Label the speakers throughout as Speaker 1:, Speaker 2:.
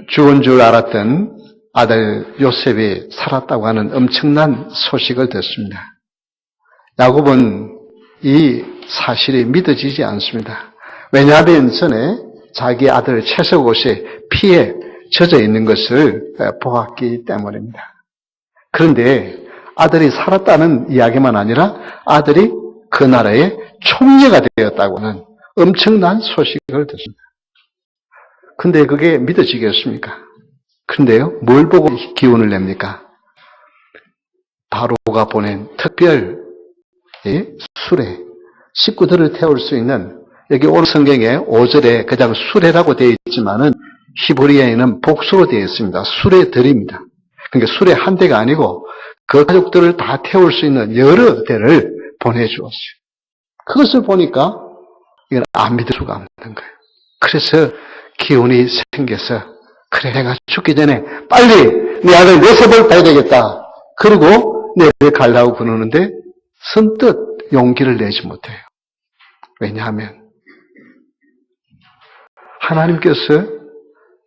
Speaker 1: 죽은 줄 알았던 아들 요셉이 살았다고 하는 엄청난 소식을 듣습니다. 야곱은 이 사실이 믿어지지 않습니다. 왜냐하면 전에 자기 아들 채석 옷에 피에 젖어 있는 것을 보았기 때문입니다. 그런데 아들이 살았다는 이야기만 아니라 아들이 그 나라의 총리가 되었다고는 엄청난 소식을 듣습니다. 근데 그게 믿어지겠습니까? 근데요, 뭘 보고 기운을 냅니까? 바로가 보낸 특별 수레, 식구들을 태울 수 있는, 여기 오늘 성경에 5절에 그냥 수레라고 되어 있지만은 히브리어에는 복수로 되어 있습니다. 수레들입니다. 그러니까 수레 한 대가 아니고 그 가족들을 다 태울 수 있는 여러 대를 보내주었어요. 그것을 보니까 이건 안 믿을 수가 없는 거예요. 그래서 기운이 생겨서, 그래, 내가 죽기 전에 빨리 내 아들 요셉을 봐야 되겠다. 그리고 내일 가려고 그러는데 선뜻 용기를 내지 못해요. 왜냐하면 하나님께서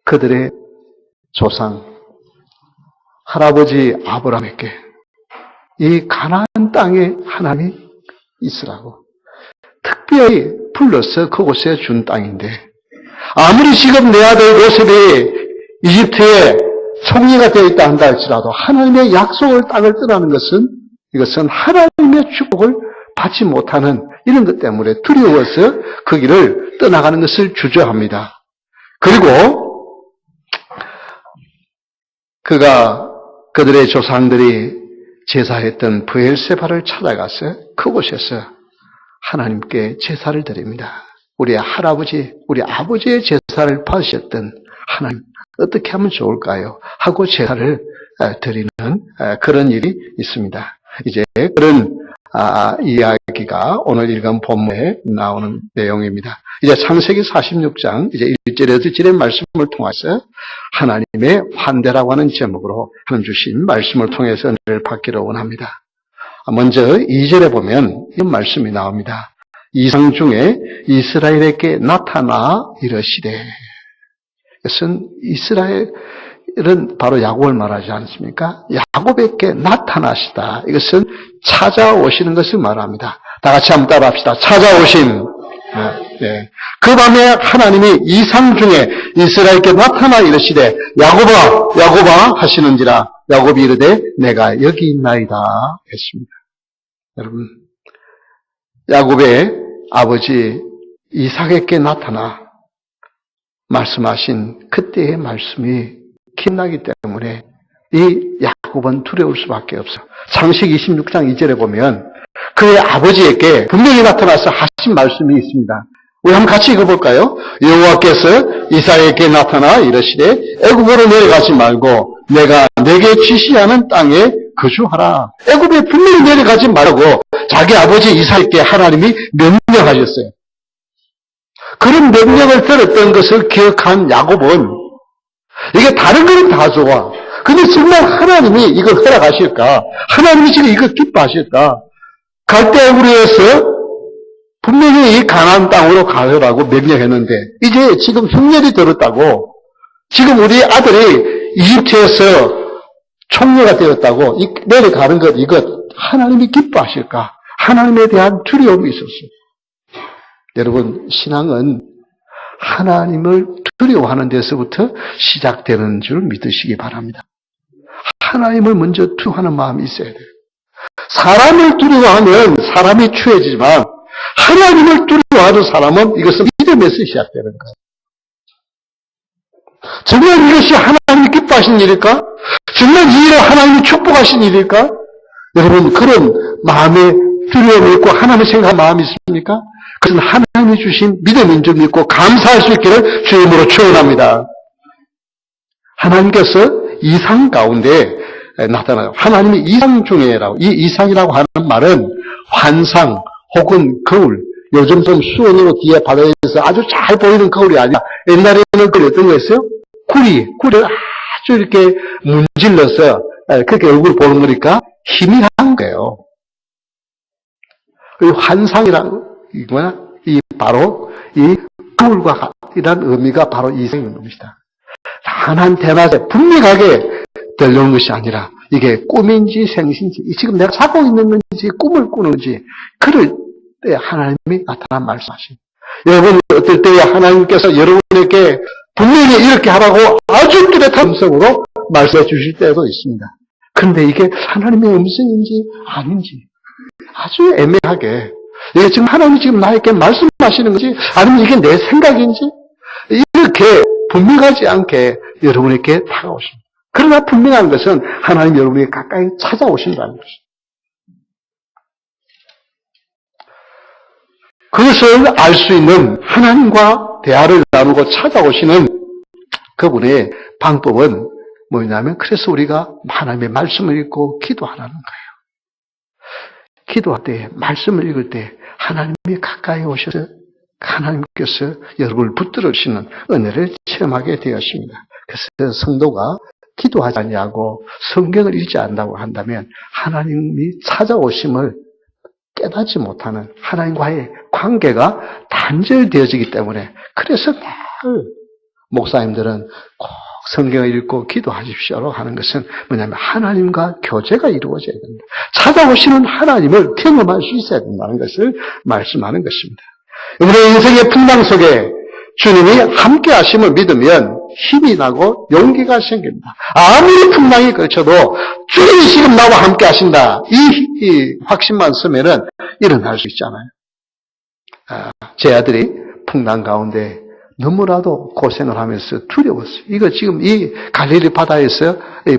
Speaker 1: 그들의 조상 할아버지 아브라함에게 이 가나안 땅에 하나님이 있으라고 특별히 불러서 그곳에 준 땅인데, 아무리 지금 내 아들 요셉이 이집트에 총리가 되어 있다 한다 할지라도 하나님의 약속을 땅을 떠나는 것은, 이것은 하나님의 축복을 받지 못하는 이런 것 때문에 두려워서 그 길을 떠나가는 것을 주저합니다. 그리고 그들의 조상들이 제사했던 브엘세바를 찾아가서 그곳에서 하나님께 제사를 드립니다. 우리 할아버지, 우리 아버지의 제사를 받으셨던 하나님, 어떻게 하면 좋을까요? 하고 제사를 드리는 그런 일이 있습니다. 이제 그런 이야기가 오늘 읽은 본문에 나오는 내용입니다. 이제 창세기 46장 이제 1절에서 2절의 말씀을 통해서 하나님의 환대라고 하는 제목으로 하나님 주신 말씀을 통해서 은혜를 받기를 원합니다. 먼저 2절에 보면 이런 말씀이 나옵니다. 이상 중에 이스라엘에게 나타나 이르시되. 이것은 이스라엘은 바로 야곱을 말하지 않습니까? 야곱에게 나타나시다. 이것은 찾아오시는 것을 말합니다. 다 같이 한번 따라합시다. 찾아오심. 네. 그 밤에 하나님이 이상 중에 이스라엘에게 나타나 이르시되 야곱아 야곱아 하시는지라. 야곱이 이르되 내가 여기 있나이다 했습니다. 여러분, 야곱의 아버지 이삭에게 나타나 말씀하신 그때의 말씀이 기억나기 때문에 이 야곱은 두려울 수밖에 없어. 창세기 26장 2절에 보면 그의 아버지에게 분명히 나타나서 하신 말씀이 있습니다. 우리 한번 같이 읽어볼까요? 여호와께서 이삭에게 나타나 이르시되 애굽으로 내려가지 말고 내가 내게 지시하는 땅에 거주하라. 애굽에 분명히 내려가지 말고 자기 아버지 이삭에게 하나님이 명령하셨어요. 그런 명령을 들었던 것을 기억한 야곱은 이게 다른 거는 다 좋아. 근데 정말 하나님이 이걸 허락하실까? 하나님이 지금 이걸 기뻐하실까? 갈대아우르에서 분명히 이 가나안 땅으로 가라고 명령했는데 이제 지금 흉년이 들었다고, 지금 우리 아들이 이집트에서 총리가 되었다고 내려가는 것, 이것 하나님이 기뻐하실까? 하나님에 대한 두려움이 있었어요. 여러분, 신앙은 하나님을 두려워하는 데서부터 시작되는 줄 믿으시기 바랍니다. 하나님을 먼저 두려워하는 마음이 있어야 돼요. 사람을 두려워하면 사람이 추해지지만 하나님을 두려워하는 사람은 이것은 믿음에서 시작되는 거예요. 정말 이것이 하나님이 기뻐하신 일일까? 정말 이 일을 하나님이 축복하신 일일까? 여러분, 그런 마음에 두려움이 있고 하나님을 생각하는 마음이 있습니까? 그것은 하나님이 주신 믿음인 줄 믿고 감사할 수 있기를 주님으로 축원합니다. 하나님께서 이상 가운데 나타나요. 하나님이 이상 중에라고, 이 이상이라고 하는 말은 환상 혹은 거울, 요즘 좀 수원으로 뒤에 바다에서 아주 잘 보이는 거울이 아니라 옛날에는 그 어떤 거였어요? 구리를 아주 이렇게 문질러서 그렇게 얼굴 보는 거니까 희미한 거예요. 이 환상이라는 이거나 바로 이 거울과 이란 의미가 바로 이상인 겁니다. 환한 대낮에 분명하게 들려오는 것이 아니라 이게 꿈인지 생신지 지금 내가 자고 있는 건지 꿈을 꾸는지 그럴 때 하나님이 나타나 말씀하십니다. 여러분 어떨 때에 하나님께서 여러분에게 분명히 이렇게 하라고 아주 뚜렷한 음성으로 말씀해 주실 때도 있습니다. 그런데 이게 하나님의 음성인지 아닌지 아주 애매하게 이게 지금 하나님이 지금 나에게 말씀하시는 건지 아니면 이게 내 생각인지 이렇게 분명하지 않게 여러분에게 다가오십니다. 그러나 분명한 것은 하나님 여러분에게 가까이 찾아오신다는 것입니다. 그것을 알 수 있는 하나님과 대화를 나누고 찾아오시는 그분의 방법은 뭐냐면 그래서 우리가 하나님의 말씀을 읽고 기도하라는 거예요. 기도할 때 말씀을 읽을 때 하나님이 가까이 오셔서 하나님께서 여러분을 붙들으시는 은혜를 체험하게 되었습니다. 그래서 성도가 기도하지 않냐고 성경을 읽지 않는다고 한다면 하나님이 찾아오심을 깨닫지 못하는 하나님과의 관계가 단절되어지기 때문에 그래서 늘 목사님들은 꼭 성경을 읽고 기도하십시오로 하는 것은 뭐냐면 하나님과 교제가 이루어져야 된다. 찾아오시는 하나님을 경험할 수 있어야 된다는 것을 말씀하는 것입니다. 우리의 인생의 풍랑 속에 주님이 함께 하심을 믿으면 힘이 나고 용기가 생깁니다. 아무리 풍랑이 걸쳐도 주님이 지금 나와 함께 하신다. 이 확신만 쓰면은 일어날 수 있잖아요. 제 아들이 풍랑 가운데 너무나도 고생을 하면서 두려웠어요. 이거 지금 이 갈릴리 바다에서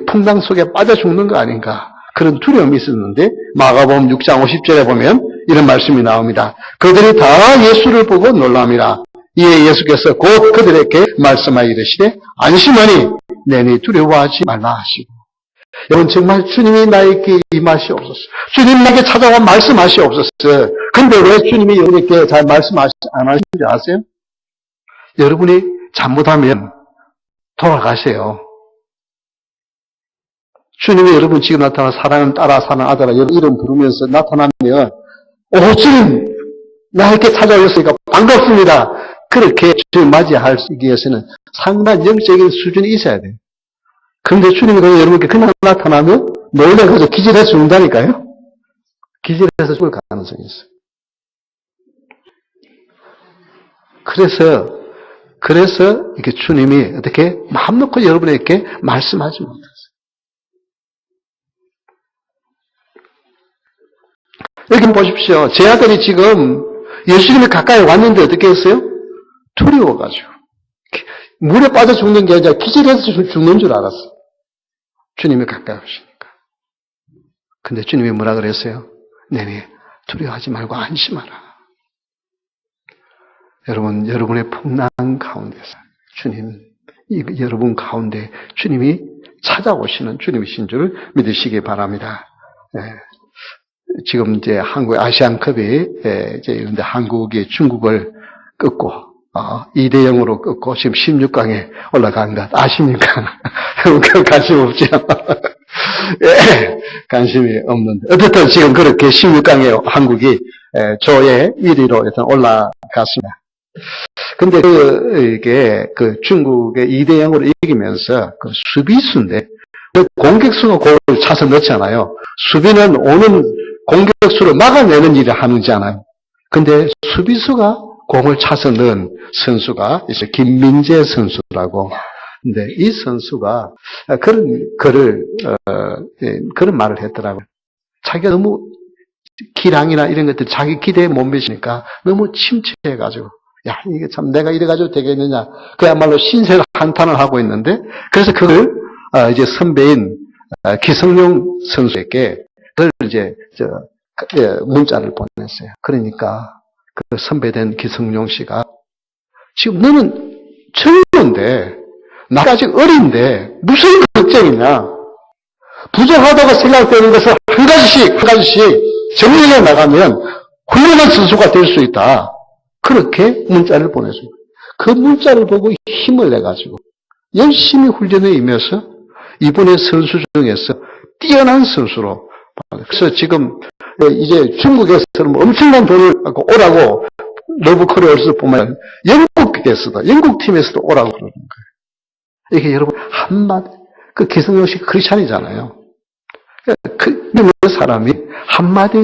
Speaker 1: 풍랑 속에 빠져 죽는 거 아닌가. 그런 두려움이 있었는데 마가복음 6장 50절에 보면 이런 말씀이 나옵니다. 그들이 다 예수를 보고 놀랍니다. 이에 예수께서 곧 그들에게 말씀하여 이르시되 안심하니 내니 두려워하지 말라 하시고. 여러분 정말 주님이 나에게 임하시옵소서. 주님 나에게 찾아와 말씀하시옵소서. 근데 왜 주님이 여러분에게 잘 말씀 안 하시는지 아세요? 여러분이 잘못하면 돌아가세요. 주님이 여러분 지금 나타나 사랑은 따라 사는 아들아 여러분 이름 부르면서 나타나면 주님 나에게 찾아오셨으니까 반갑습니다. 그렇게 주님 맞이하기 위해서는 상당한 영적인 수준이 있어야 돼요. 그런데 주님이 여러분께 그냥 나타나면 놀래서 기절해서 죽는다니까요. 기절해서 죽을 가능성이 있어요. 그래서 이렇게 주님이 어떻게 마음 놓고 여러분에게 말씀하지 못했어요. 여기 보십시오. 제 아들이 지금 예수님이 가까이 왔는데 어떻게 했어요? 두려워가지고. 물에 빠져 죽는 게 아니라 기절해서 죽는 줄 알았어. 주님이 가까이 오시니까. 근데 주님이 뭐라 그랬어요? 네네, 두려워하지 말고 안심하라. 여러분, 여러분의 풍랑 가운데서 주님, 여러분 가운데 주님이 찾아오시는 주님이신 줄 믿으시기 바랍니다. 네. 지금 이제 한국 아시안컵이 이제 이런데 한국이 중국을 꺾고 2대 0으로 꺾고 지금 16강에 올라간 것 아십니까? 관심 없죠? 예, 관심이 없는데 어쨌든 지금 그렇게 16강에 한국이 조의 1위로 일단 올라갔습니다. 근데 이게 중국의 2대 0으로 이기면서 수비수인데 공격수가 골을 차서 넣잖아요. 수비는 오는 공격수를 막아내는 일을 하는지않아요. 근데 수비수가 공을 차서 넣은 선수가 이제 김민재 선수라고. 근데 이 선수가 그런 말을 했더라고요. 자기가 너무 기량이나 이런 것들 자기 기대에 못 미치니까 너무 침체해가지고 야 이게 참 내가 이래가지고 되겠느냐. 그야말로 신세를 한탄을 하고 있는데 그래서 그걸 이제 선배인 기성용 선수에게 그걸 이제 문자를 보냈어요. 그러니까 그 선배된 기성용 씨가 지금 너는 젊은데 나 아직 어린데 무슨 걱정이냐. 부족하다고 생각되는 것을 한 가지씩 정리해 나가면 훌륭한 선수가 될 수 있다. 그렇게 문자를 보냈습니다. 그 문자를 보고 힘을 내가지고 열심히 훈련에 임해서 이번에 선수 중에서 뛰어난 선수로. 그래서 지금 이제 중국에서는 엄청난 돈을 갖고 오라고 러브 코리아에서 보면 영국 팀에서도 오라고 그러는 거예요. 이게 여러분, 한마디, 그 기성용식 크리스찬이잖아요. 그 믿는 사람이 한마디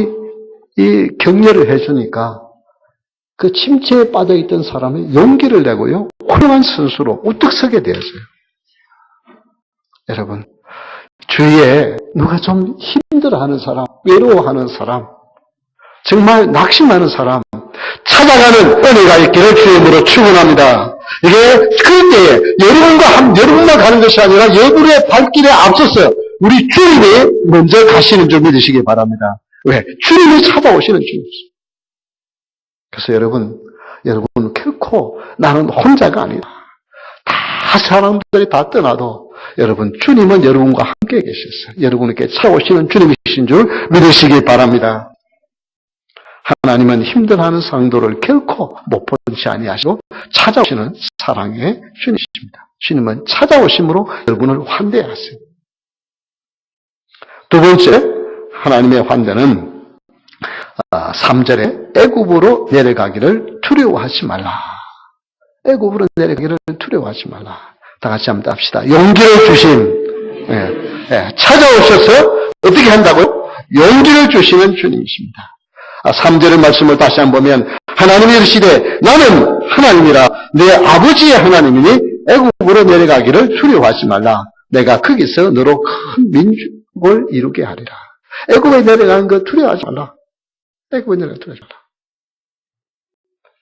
Speaker 1: 이 격려를 해주니까 그 침체에 빠져있던 사람이 용기를 내고요, 훌륭한 선수로 우뚝 서게 되었어요. 여러분, 주위에 누가 좀 힘들어하는 사람, 외로워하는 사람, 정말 낙심하는 사람, 찾아가는 은혜가 있기를 주의 이름으로 축원합니다. 이게 그때에 여러분만 가는 것이 아니라 여러분의 발길에 앞서서 우리 주님이 먼저 가시는 줄 믿으시기 바랍니다. 왜? 주님이 찾아오시는 주님이세요. 그래서 여러분 결코 나는 혼자가 아니다. 다 사람들이 다 떠나도 여러분, 주님은 여러분과 함께 계셨어요. 여러분에게 찾아오시는 주님이신 줄 믿으시기 바랍니다. 하나님은 힘들어하는 상도를 결코 못 보지 아니하시고 찾아오시는 사랑의 주님이십니다. 주님은 찾아오심으로 여러분을 환대하세요. 두 번째, 하나님의 환대는 3절에 애굽으로 내려가기를 두려워하지 말라. 애굽으로 내려가기를 두려워하지 말라. 다 같이 한번 합시다. 용기를 주신, 찾아오셔서 어떻게 한다고요? 용기를 주시는 주님이십니다. 3절의 말씀을 다시 한번 보면, 하나님이 이르시되 나는 하나님이라 내 아버지의 하나님이니 애굽으로 내려가기를 두려워하지 말라. 내가 거기서 너로 큰 민족을 이루게 하리라. 애굽에 내려가는 거 두려워하지 말라. 애굽에 내려가는 거 두려워하지 말라.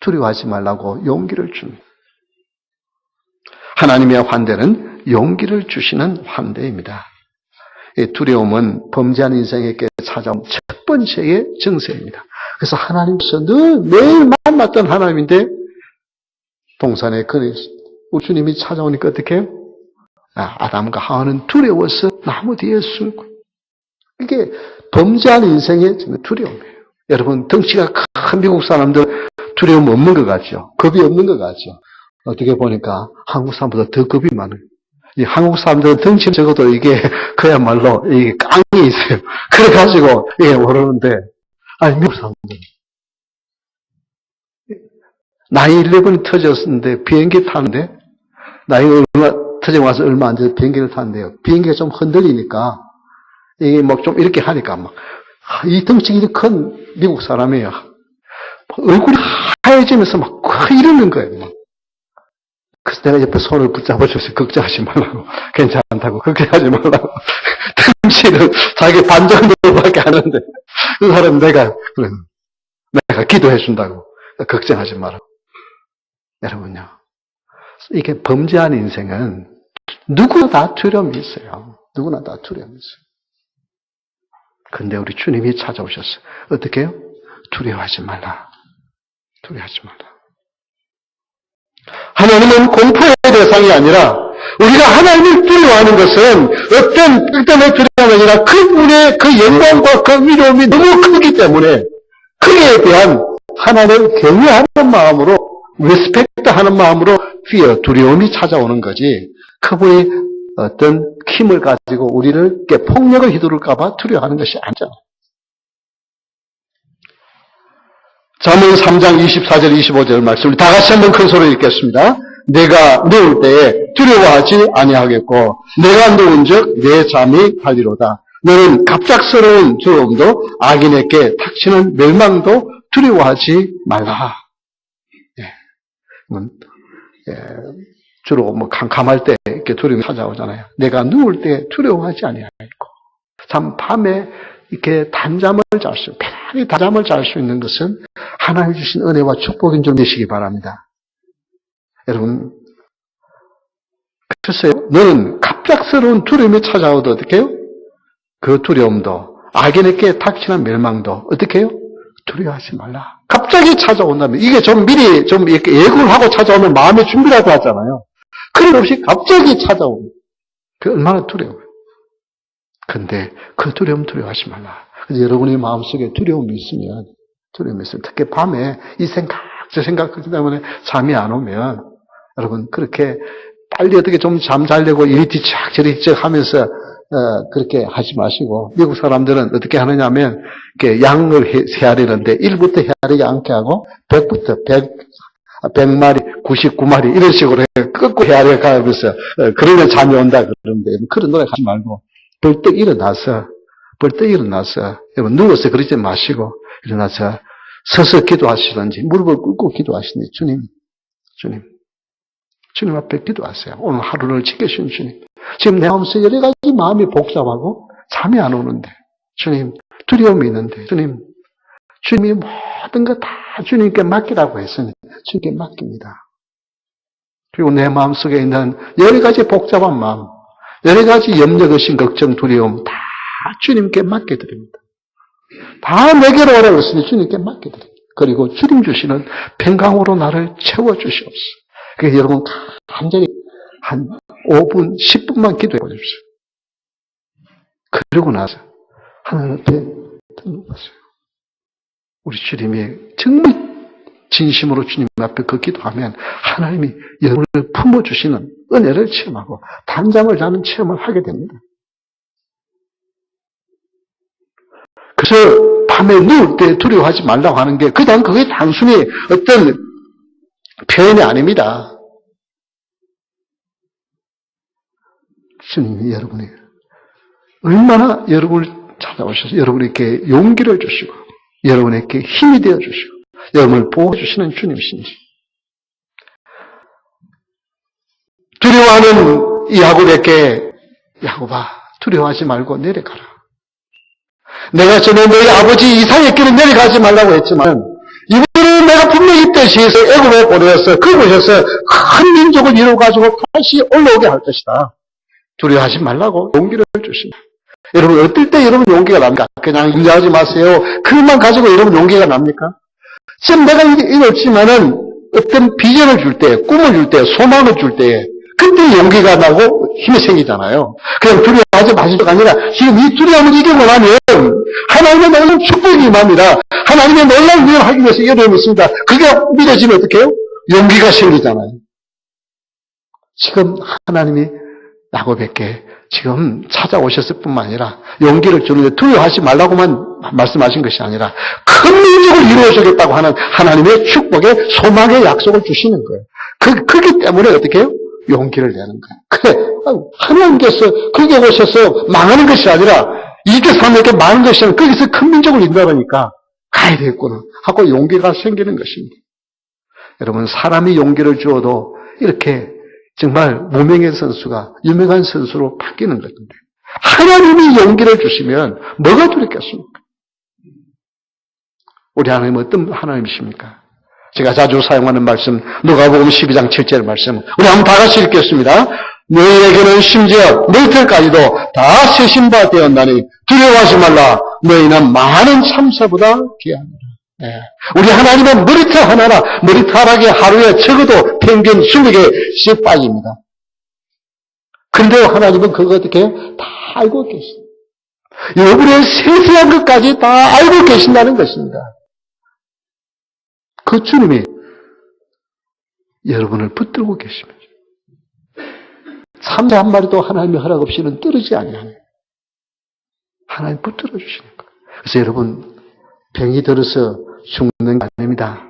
Speaker 1: 두려워하지 말라고 용기를 줍니다. 하나님의 환대는 용기를 주시는 환대입니다. 이 두려움은 범죄한 인생에게 찾아온 첫 번째의 정세입니다. 그래서 하나님께서 매일 만났던 하나님인데 동산에 우리 주님이 찾아오니까 어떻게 해요? 아담과 하와는 두려워서 나무 뒤에 숨고. 이게 범죄한 인생의 두려움이에요. 여러분, 덩치가 큰 미국 사람들 두려움 없는 것 같죠? 겁이 없는 것 같죠? 어떻게 보니까 한국 사람보다 더 겁이 많아요. 이 한국 사람들은 덩치 적어도 이게 그야말로 이게 깡이 있어요. 그래가지고 이게 모르는데, 아니 미국 사람들 9/11이 터졌는데 비행기 타는데 9/11 터지고 와서 얼마 안 돼서 비행기를 탔는데요. 비행기가 좀 흔들리니까 이게 막 좀 이렇게 하니까 막 이 덩치 큰 미국 사람이에요. 얼굴이 하얘지면서 막 이러는 거예요. 막. 그래서 내가 옆에 손을 붙잡아줘서 걱정하지 말라고. 괜찮다고. 걱정하지 말라고. 덩치는 자기 반 정도밖에 안 하는데, 그 사람 내가 기도해준다고. 걱정하지 말라고. 여러분요. 이게 범죄한 인생은 누구나 다 두려움이 있어요. 누구나 다 두려움이 있어요. 근데 우리 주님이 찾아오셨어요. 어떻게 해요? 두려워하지 말라. 두려워하지 말라. 하나님은 공포의 대상이 아니라 우리가 하나님을 두려워하는 것은 어떤 특정의 두려움이 아니라 그분의 그 영광과 그 위로움이 너무 크기 때문에 그에 대한 하나님을 경외하는 마음으로 리스펙트하는 마음으로 fear, 두려움이 찾아오는 거지 그분이 어떤 힘을 가지고 우리를 폭력을 휘두를까 봐 두려워하는 것이 아니잖아요. 잠언 3장 24절 25절 말씀 다 같이 한번 큰 소리로 읽겠습니다. 내가 누울 때에 두려워하지 아니하겠고 내가 누운즉 내 잠이 달리로다. 너는 갑작스러운 두려움도 악인에게 닥치는 멸망도 두려워하지 말라. 주로 캄캄할 때 이렇게 두려움이 찾아오잖아요. 내가 누울 때 두려워하지 아니하겠고 참 밤에 이렇게 편안히 단잠을 잘 수 있는 것은 하나님 주신 은혜와 축복인 줄 믿으시기 바랍니다. 여러분, 글쎄요, 너는 갑작스러운 두려움이 찾아오도 어떻게 해요? 그 두려움도 악인에게 닥치는 멸망도 어떻게 해요? 두려워하지 말라. 갑자기 찾아온다면 이게 좀 미리 좀 이렇게 예고를 하고 찾아오면 마음의 준비라도 하잖아요. 그런 없이 갑자기 찾아오면 그 얼마나 두려워요. 근데 그 두려워하지 말라. 그래서 여러분의 마음속에 두려움이 있으면 특히 밤에 이 생각 저 생각 그렇기 때문에 잠이 안 오면 여러분 그렇게 빨리 어떻게 좀 잠 자려고 이리 뒤척 저리 뒤척 하면서 그렇게 하지 마시고 미국 사람들은 어떻게 하느냐면 이렇게 양을 헤아리는데 1부터 헤아리지 않게 하고 100부터 100마리, 99마리 이런 식으로 끄고 헤아려 가면서 그러면 잠이 온다 그러는데 그런 노래 하지 말고 벌떡 일어나서 여러분 누워서 그러지 마시고 일어나서 서서 기도하시든지 무릎을 꿇고 기도하시든지 주님 앞에 기도하세요. 오늘 하루를 지켜주신 주님. 지금 내 마음속에 여러 가지 마음이 복잡하고 잠이 안 오는데 주님 두려움이 있는데 주님이 모든 거 다 주님께 맡기라고 했으니 주님께 맡깁니다. 그리고 내 마음속에 있는 여러 가지 복잡한 마음, 여러 가지 염려, 의심, 걱정, 두려움 다 주님께 맡겨드립니다. 다 내게로 오라고 했으니 주님께 맡겨드립니다. 그리고 주님 주시는 평강으로 나를 채워주시옵소서. 그래서 여러분 간절히 한 5분, 10분만 기도해 보십시오. 그러고 나서 하나님 앞에 등록하세요. 우리 주님이 정말 진심으로 주님 앞에 그 기도하면 하나님이 여러분을 품어주시는 은혜를 체험하고 단잠을 자는 체험을 하게 됩니다. 그래서 밤에 누울 때 두려워하지 말라고 하는 게 그게 단순히 어떤 표현이 아닙니다. 주님이 여러분이 얼마나 여러분을 찾아오셔서 여러분에게 용기를 주시고 여러분에게 힘이 되어 주시고 여러분을 보호해 주시는 주님이신지. 두려워하는 이 야곱에게 야곱아 두려워하지 말고 내려가라. 내가 전에 너희 아버지 이삭에게는 내려가지 말라고 했지만 이번에 내가 분명히 뜻이해서 애굽에 보내어서 그곳에서 큰 민족을 이루어가지고 다시 올라오게 할 것이다. 두려워하지 말라고 용기를 주신다. 여러분 어떨 때 여러분 용기가 납니까? 그냥 인정하지 마세요. 그것만 가지고 여러분 용기가 납니까? 지금 내가 이렇지만은 어떤 비전을 줄 때, 꿈을 줄 때, 소망을 줄 때 그때 용기가 나고 힘이 생기잖아요. 그냥 두려워하지 마시고가 아니라 지금 이 두려움을 이기고 나면 하나님의 놀라운 축복이 임합니다. 하나님의 놀라운 일을 하기 위해서 여러분이 있습니다. 그게 믿어지면 어떻게 해요? 용기가 생기잖아요. 지금 하나님이 야곱에게 지금 찾아오셨을 뿐만 아니라 용기를 주는데 두려워하지 말라고만 말씀하신 것이 아니라 큰 민족을 이루어주겠다고 하는 하나님의 축복의 소망의 약속을 주시는 거예요. 그렇기 때문에 어떻게 해요? 용기를 내는 거예요. 그래, 하나님께서 거기에 오셔서 망하는 것이 아니라 이렇게 사람에게 망하는 것이 아니라 거기서 큰 민족을 인도하니까 가야 되겠구나 하고 용기가 생기는 것입니다. 여러분 사람이 용기를 주어도 이렇게 정말 무명의 선수가 유명한 선수로 바뀌는 것인데 하나님이 용기를 주시면 뭐가 두렵겠습니까? 우리 하나님은 어떤 하나님이십니까? 제가 자주 사용하는 말씀 누가복음 12장 7절 말씀 우리 한번 다 같이 읽겠습니다. 너희에게는 심지어 너희들까지도 다 세신바 되었나니 두려워하지 말라. 너희는 많은 참새보다 귀하니라. 네. 우리 하나님은 머리털 하나나 머리카락이 하루에 적어도 평균 20개씩 빠집니다. 그런데 하나님은 그거 어떻게 해요? 다 알고 계십니다. 여러분의 세세한 것까지 다 알고 계신다는 것입니다. 그 주님이 여러분을 붙들고 계십니다. 참새 한 마리도 하나님의 허락 없이는 떨어지지 아니하네요. 하나님 붙들어 주시는 거예요. 그래서 여러분 병이 들어서 죽는 게 아닙니다.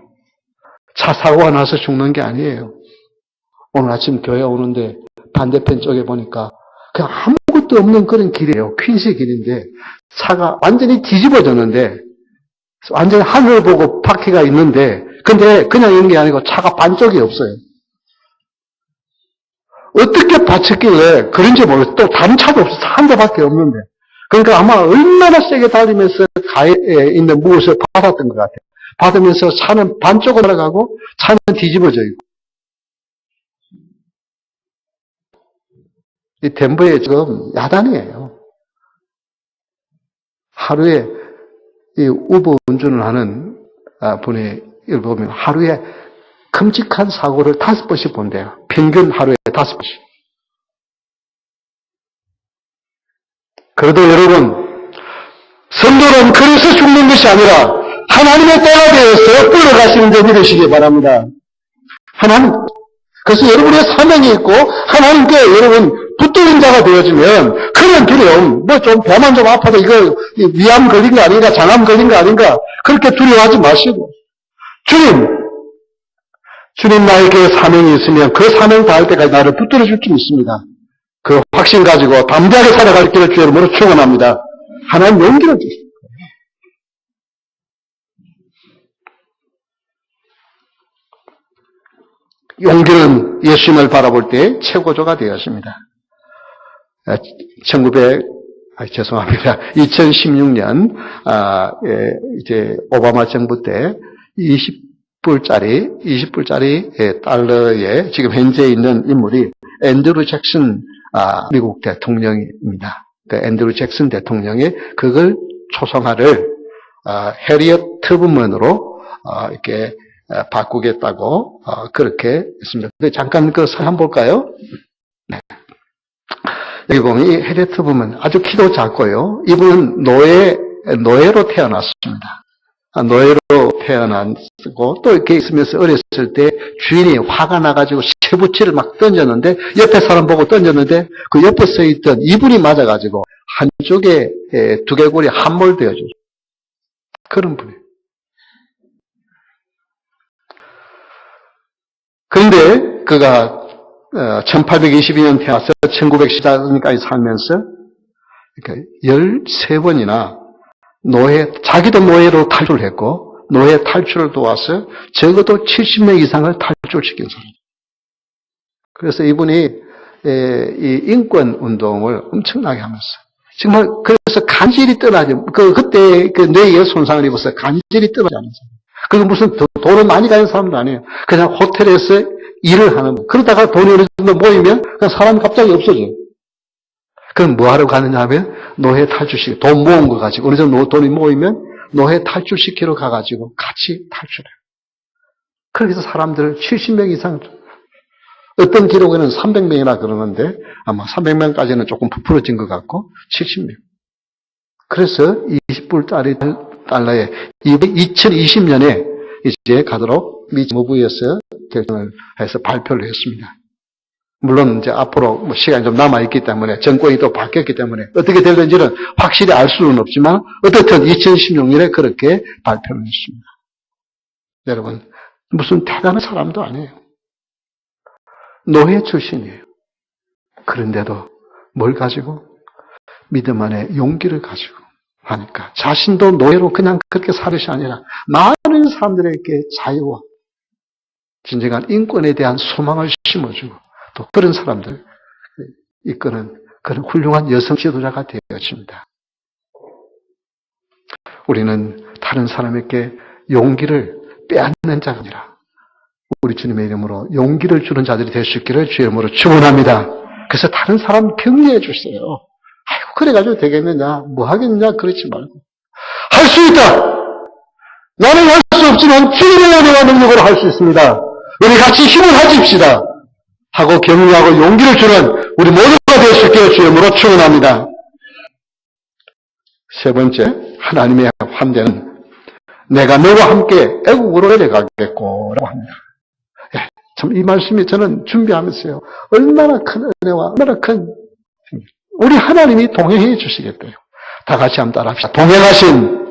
Speaker 1: 차 사고가 나서 죽는 게 아니에요. 오늘 아침 교회 오는데 반대편 쪽에 보니까 그냥 아무것도 없는 그런 길이에요. 퀸시 길인데 차가 완전히 뒤집어졌는데 완전히 하늘 보고 바퀴가 있는데 근데 그냥 있는 게 아니고 차가 반쪽이 없어요. 어떻게 받쳤길래 그런지 모르겠어요. 또 다른 차도 없어서 한 대밖에 없는데 그러니까 아마 얼마나 세게 달리면서 가에 있는 무엇을 받았던 것 같아요. 받으면서 차는 반쪽으로 날아가고 차는 뒤집어져 있고. 이 덴버에 지금 야단이에요. 하루에 이 우버 운전을 하는 분이 이걸 보면 하루에 끔찍한 사고를 5번씩 본대요. 평균 하루에 5번씩. 그래도 여러분, 성도는 그래서 죽는 것이 아니라 하나님의 때가 되어서 끌어가시는 데 믿으시기 바랍니다. 하나님, 그래서 여러분의 사명이 있고 하나님께 여러분 붙들린 자가 되어지면 그런 두려움, 뭐 좀 배만 좀 아파도 이거 위암 걸린 거 아닌가, 장암 걸린 거 아닌가 그렇게 두려워하지 마시고 주님, 주님 나에게 사명이 있으면 그 사명 다할 때까지 나를 붙들어 줄 줄 있습니다. 그 확신 가지고 담대하게 살아갈 길을 주의 이름으로 축원합니다. 하나님 용기를 주십시오. 용기는 예수님을 바라볼 때 최고조가 되었습니다. 2016년 이제 오바마 정부 때 20불짜리 달러에 지금 현재 있는 인물이 앤드루 잭슨 미국 대통령입니다. 그 앤드루 잭슨 대통령이 그걸 초상화를 해리엇 트루먼으로 이렇게 바꾸겠다고 그렇게 했습니다. 근데 잠깐 그 사진 볼까요? 네. 여기 보면 이 해리엇 트루먼 아주 키도 작고요. 이분은 노예로 태어났습니다. 노예로 태어났고 또 이렇게 있으면서 어렸을 때 주인이 화가 나가지고 쇠붙이를 막 던졌는데 옆에 사람 보고 던졌는데 그 옆에 서 있던 이불이 맞아가지고 한쪽에 두개골이 함몰되어져요. 그런 분이에요. 그런데 그가 1822년 태어나서 1914년까지 살면서 13번이나 자기도 노예로 탈출했고 노예 탈출을 도와서 적어도 70명 이상을 탈출시킨 사람. 그래서 이분이 이 인권 운동을 엄청나게 하면서 정말 그래서 간질이 떠나죠. 그때 그 뇌에 손상을 입어서 간질이 떠나지 않은 사람. 그리고 무슨 돈을 많이 가진 사람도 아니에요. 그냥 호텔에서 일을 하는 분. 그러다가 돈이 어느 정도 모이면 그냥 사람이 갑자기 없어져요. 그럼 뭐 하러 가느냐 하면 노예 탈출시키고 돈 모은 거 가지고 어느 정도 돈이 모이면 노예 탈출시키러 가가지고 같이 탈출해요. 그래서 사람들 70명 이상 어떤 기록에는 300명이나 그러는데 아마 300명까지는 조금 부풀어진 것 같고 70명. 그래서 20불짜리 달러에 2020년에 이제 가도록 미 정부에서 결정을 해서 발표를 했습니다. 물론 이제 앞으로 시간이 좀 남아있기 때문에 정권이 또 바뀌었기 때문에 어떻게 될는지는 확실히 알 수는 없지만 어떻든 2016년에 그렇게 발표를 했습니다. 여러분 무슨 대단한 사람도 아니에요. 노예 출신이에요. 그런데도 뭘 가지고? 믿음 안에 용기를 가지고 하니까 자신도 노예로 그냥 그렇게 살으시 아니라 많은 사람들에게 자유와 진정한 인권에 대한 소망을 심어주고 또 그런 사람들 이끄는 그런 훌륭한 여성 지도자가 되었습니다. 우리는 다른 사람에게 용기를 빼앗는 자가 아니라 우리 주님의 이름으로 용기를 주는 자들이 될 수 있기를 주의 이름으로 축원합니다. 그래서 다른 사람 격려해 주세요. 아이고 그래가지고 되겠느냐 뭐 하겠느냐 그렇지 말고 할 수 있다. 나는 할 수 없지만 주님의 은혜와 능력으로 할 수 있습니다. 우리 같이 힘을 가집시다 하고 격려하고 용기를 주는 우리 모두가 될 수 있기를 주의 이름으로 축원합니다. 세 번째 하나님의 환대는 내가 너와 함께 애국으로 내려가겠고 라고 합니다. 참 이 말씀이 저는 준비하면서요 얼마나 큰 은혜와 얼마나 큰 우리 하나님이 동행해 주시겠대요. 다 같이 한번 따라합시다. 동행하신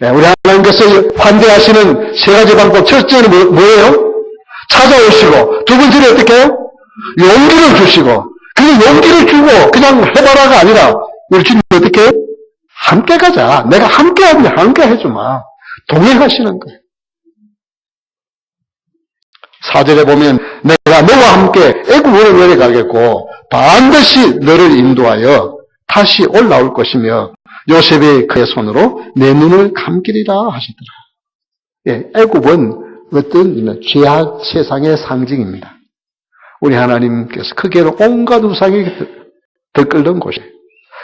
Speaker 1: 우리 하나님께서 환대하시는 세 가지 방법. 첫째는 뭐예요? 찾아오시고 두 번째는 어떻게 해요? 용기를 주시고 그 용기를 주고 그냥 해봐라가 아니라 우리 주님 어떻게 해요? 함께 가자. 내가 함께 하면 함께 해주마. 동행하시는 거예요. 4절에 보면 내가 너와 함께 애굽으로 내려가겠고 반드시 너를 인도하여 다시 올라올 것이며 요셉이 그의 손으로 내 눈을 감기리라 하시더라. 예, 애굽은 어떤 죄악 세상의 상징입니다. 우리 하나님께서 크게로 온갖 우상이 들끓는 곳이에요.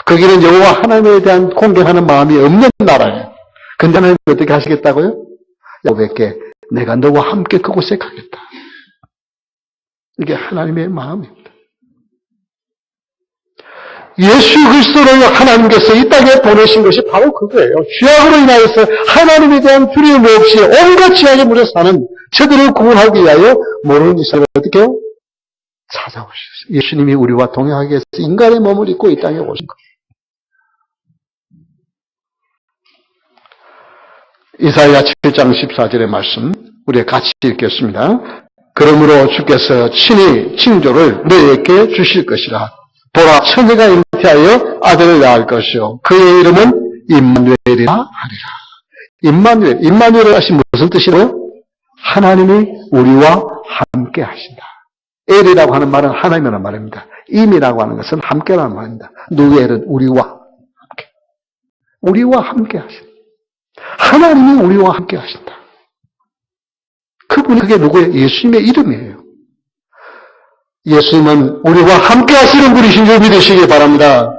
Speaker 1: 거기는 여호와 하나님에 대한 공경하는 마음이 없는 나라예요. 근데 하나님 어떻게 하시겠다고요? 야곱에게 내가 너와 함께 그곳에 가겠다. 이게 하나님의 마음입니다. 예수 그리스도를 하나님께서 이 땅에 보내신 것이 바로 그거예요. 죄악으로 인하여서 하나님에 대한 두려움 없이 온갖 죄악에 물에 사는 저들을 구원하기 위하여 모르는 이스라엘을 어떻게 해요? 찾아오셨어요. 예수님이 우리와 동행하기 위해서 인간의 몸을 입고 이 땅에 오신 거예요. 이사야 7장 14절의 말씀 우리 같이 읽겠습니다. 그러므로 주께서 친히 징조를 너희에게 주실 것이라. 보라, 처녀가 잉태하여 아들을 낳을 것이요 그의 이름은 임마누엘이라 하리라. 임마누엘을 하신 무슨 뜻이에요? 하나님이 우리와 함께 하신다. 엘이라고 하는 말은 하나님이라는 말입니다. 임이라고 하는 것은 함께라는 말입니다. 누엘은 우리와 함께. 우리와 함께 하신다. 하나님이 우리와 함께 하신다. 그게 누구예요? 예수님의 이름이에요. 예수님은 우리와 함께 하시는 분이신 줄 믿으시기 바랍니다.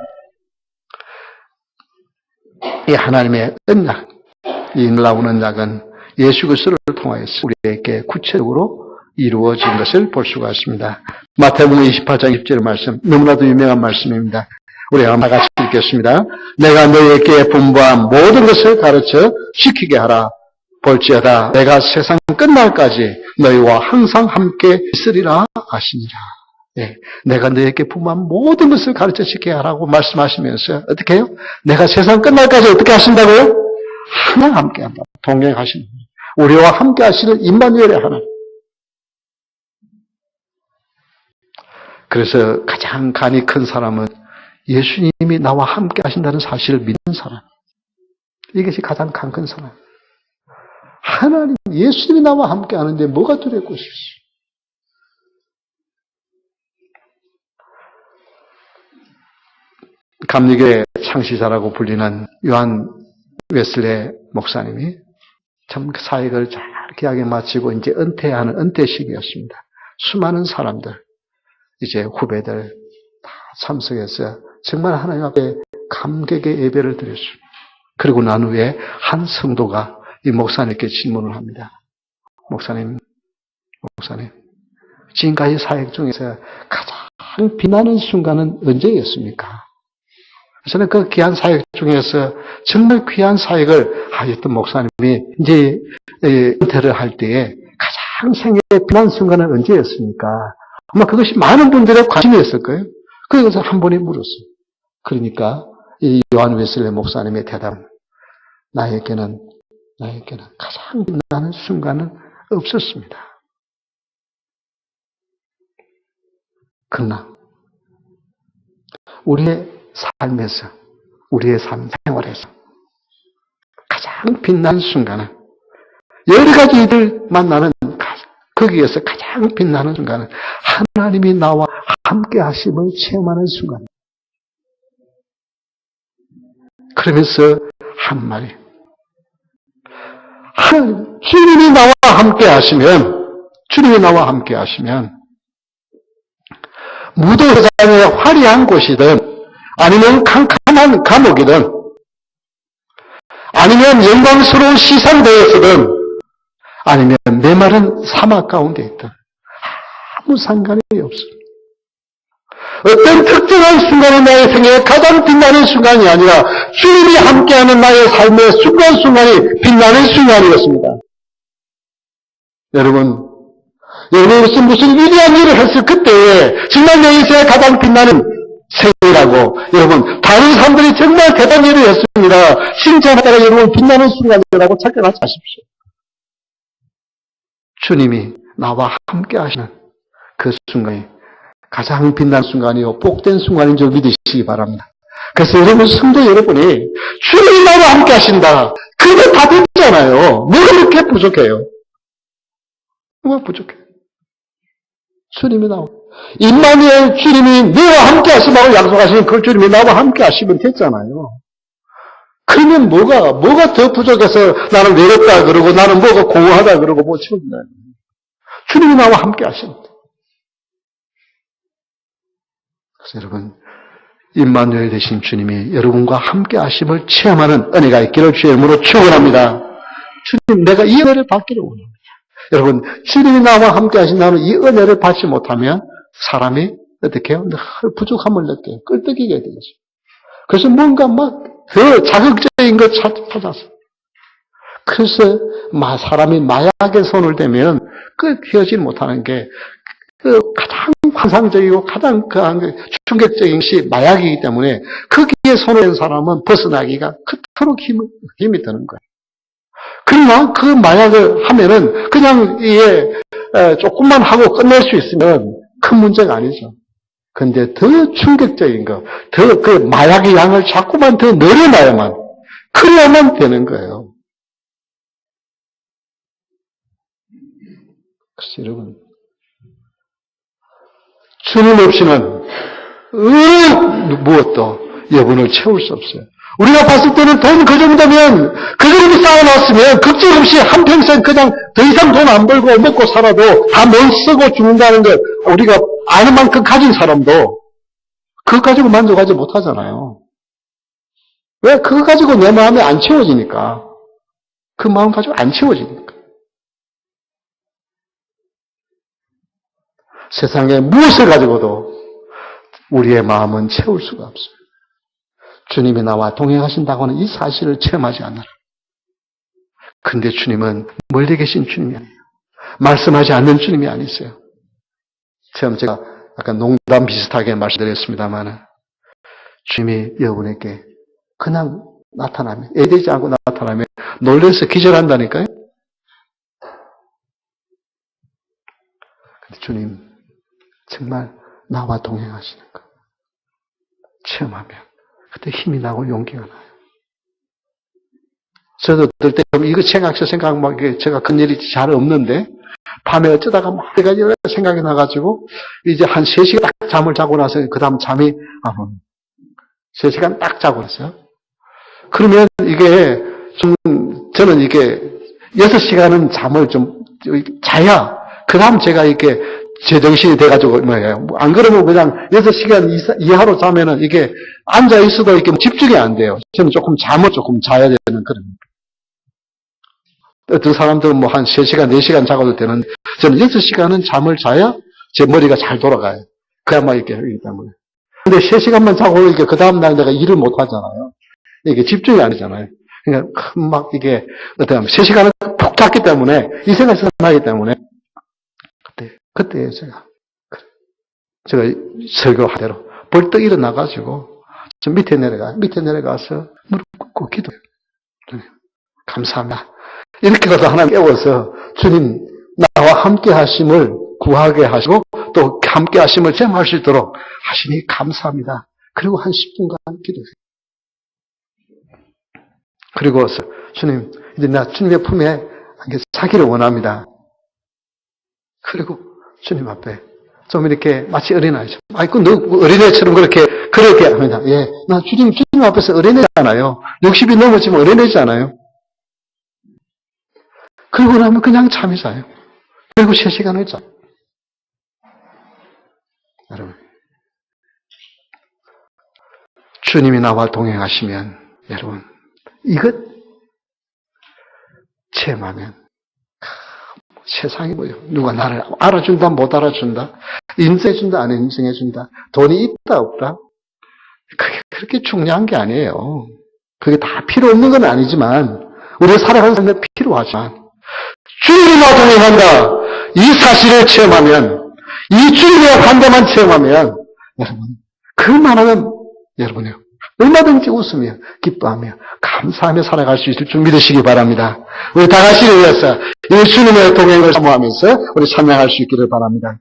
Speaker 1: 이 하나님의 언약, 이 놀라운 언약은 예수 그리스도를 통하여서 우리에게 구체적으로 이루어진 것을 볼 수가 있습니다. 마태복음 28장 20절 말씀, 너무나도 유명한 말씀입니다. 우리가 다 같이 읽겠습니다. 내가 너희에게 분부한 모든 것을 가르쳐 지키게 하라. 볼지어다 내가 세상 끝날까지 너희와 항상 함께 있으리라 하시니라. 예, 내가 너희에게 분부한 모든 것을 가르쳐 지키게 하라고 말씀하시면서 어떻게 해요? 내가 세상 끝날까지 어떻게 하신다고요? 항상 함께 한다. 동행하시는 우리와 함께 하시는 임마누엘의 하나님. 그래서 가장 간이 큰 사람은 예수님이 나와 함께 하신다는 사실을 믿는 사람. 이것이 가장 간 큰 사람. 하나님, 예수님이 나와 함께 하는데 뭐가 두렵고 싶지? 감리교의 창시자라고 불리는 요한 웨슬레 목사님이 참 사역을 잘 귀하게 마치고 이제 은퇴하는 은퇴 시기였습니다. 수많은 사람들, 이제 후배들 다 참석해서 정말 하나님 앞에 감격의 예배를 드렸습니다. 그리고 난 후에 한 성도가 이 목사님께 질문을 합니다. 목사님, 지금까지 사역 중에서 가장 빛나는 순간은 언제였습니까? 저는 그 귀한 사역 중에서 정말 귀한 사역을 하셨던 목사님이 이제 은퇴를 할 때에 가장 생애의 빛난 순간은 언제였습니까? 아마 그것이 많은 분들의 관심이었을 거예요. 그래서 한 분이 물었어요. 그러니까 이 요한 웨슬레 목사님의 대답은 나에게는 가장 빛나는 순간은 없었습니다. 그러나 우리의 삶에서, 우리의 삶 생활에서 가장 빛나는 순간은 여러 가지 일을 만나는 거기에서 가장 빛나는 순간은 하나님이 나와 함께 하심을 체험하는 순간. 그러면서 한 말이 주님이 나와 함께 하시면 무도회장의 화려한 곳이든 아니면 캄캄한 감옥이든 아니면 영광스러운 시상대에서든 아니면 메마른 사막 가운데 있든 아무 상관이 없습니다. 어떤 특정한 순간이 나의 생애에 가장 빛나는 순간이 아니라 주님이 함께하는 나의 삶의 순간순간이 빛나는 순간이었습니다. 여러분 무슨 위대한 일을 했을 그때에 정말 내 인생에 가장 빛나는 생이라고 여러분 다른 사람들이 정말 대단한 일을 했습니다. 칭찬하다가 여러분 빛나는 순간이라고 착각하지 마십시오. 주님이 나와 함께 하시는 그 순간이 가장 빛난 순간이요 복된 순간인 줄 믿으시기 바랍니다. 그래서 여러분 성도 여러분이 주님이 나와 함께 하신다. 그게 다 됐잖아요. 뭐가 그렇게 부족해요? 뭐가 부족해요? 주님이 나와 임마누엘 주님이 너와 함께 하시라고 약속하시는 그 주님이 나와 함께 하시면 됐잖아요. 그러면 뭐가 더 부족해서 나는 외롭다 그러고 나는 뭐가 공허하다 그러고 뭐 치우나요? 주님이 나와 함께 하십니다. 그래서 여러분 임마누엘 되신 주님이 여러분과 함께 하심을 체험하는 은혜가 있기를 주의 이름으로 축원합니다. 주님 내가 이 은혜를 받기를 원합니다. 여러분 주님이 나와 함께 하신다면 이 은혜를 받지 못하면 사람이 어떻게 해요? 늘 부족함을 느껴요. 끄떡이게 되죠. 그래서 뭔가 막 더 자극적인 것 찾아서 그래서 사람이 마약에 손을 대면 끊어지지 못하는 게 가장 환상적이고 가장 충격적인 것이 마약이기 때문에 거기에 손을 댄 사람은 벗어나기가 그토록 힘이 드는 거예요. 그러나 그 마약을 하면은 그냥 이게 조금만 하고 끝낼 수 있으면 큰 문제가 아니죠. 근데 더 충격적인 거, 더 그 마약의 양을 자꾸만 더 늘어나야만, 그래야만 되는 거예요. 그래서 여러분, 주님 없이는 무엇도 여분을 채울 수 없어요. 우리가 봤을 때는 돈 그 정도면, 그 정도 쌓아놨으면 걱정 없이 한평생 그냥 더 이상 돈 안 벌고 먹고 살아도 다 못 쓰고 죽는다는 걸 우리가 아는 만큼 가진 사람도 그거 가지고 만족하지 못하잖아요. 왜? 그거 가지고 내 마음이 안 채워지니까. 그 마음 가지고 안 채워지니까. 세상에 무엇을 가지고도 우리의 마음은 채울 수가 없어요. 주님이 나와 동행하신다고 하는 이 사실을 체험하지 않느라. 근데 주님은 멀리 계신 주님이 아니에요. 말씀하지 않는 주님이 아니세요. 처음 제가 약간 농담 비슷하게 말씀드렸습니다만 주님이 여러분에게 그냥 나타나면, 애되지 않고 나타나면 놀라서 기절한다니까요. 근데 주님 정말 나와 동행하시는 거 체험하면 그때 힘이 나고 용기가 나요. 저도 어떨 때 이거 생각 막 제가 큰 일이 잘 없는데 밤에 어쩌다가 막 여러 생각이 나가지고 이제 한 3시간 딱 잠을 자고 나서 그 다음 잠이 3시간 딱 자고 났어요. 그러면 이게 저는 이게 6시간은 잠을 좀 자야 그 다음 제가 이렇게 제정신이 돼가지고 안 그러면 그냥 6시간 이하로 자면은 이게 앉아 있어도 이렇게 집중이 안 돼요. 저는 잠을 조금 자야 되는 그런. 어떤 사람들은 뭐 한 3시간, 4시간 자고도 되는데, 저는 6시간은 잠을 자야 제 머리가 잘 돌아가요. 그야말로 이렇게 하기 때문에. 근데 3시간만 자고 이렇게 그 다음날 내가 일을 못 하잖아요. 이게 집중이 안 되잖아요. 그러니까 이게, 3시간을 푹 잤기 때문에, 이 생각이 나기 때문에, 그때 제가 설교한 대로 벌떡 일어나가지고, 저 밑에 내려가서 무릎 꿇고 기도해요. 감사합니다. 이렇게 가서 하나님 깨워서 주님 나와 함께 하심을 구하게 하시고 또 함께 하심을 체험할 수 있도록 하시니 감사합니다. 그리고 한 10분간 기도해요. 그리고 주님 이제 나 주님의 품에 사기를 원합니다. 그리고 주님 앞에 좀 이렇게 마치 어린아이죠. 너 어린애처럼 그렇게 합니다. 예, 나 주님 앞에서 어린애잖아요. 60이 넘었지만 어린애잖아요. 그러고 나면 그냥 잠이 자요. 그리고 3시간을 자요. 여러분, 주님이 나와 동행하시면 여러분 이것 체험하면 세상이 뭐예요? 누가 나를 알아준다 못 알아준다, 인정해준다 안 인정해준다, 돈이 있다 없다, 그게 그렇게 중요한 게 아니에요. 그게 다 필요 없는 건 아니지만 우리가 살아가는 삶에 필요하지만 주님과 동행한다 이 사실을 체험하면, 이 주님의 한대만 체험하면 여러분 그만하면 여러분이요 얼마든지 웃으며 기뻐하며 감사하며 살아갈 수 있을 줄 믿으시기 바랍니다. 우리 다 같이 위해서 이 주님의 동행을 사모하면서 우리 찬양할 수 있기를 바랍니다.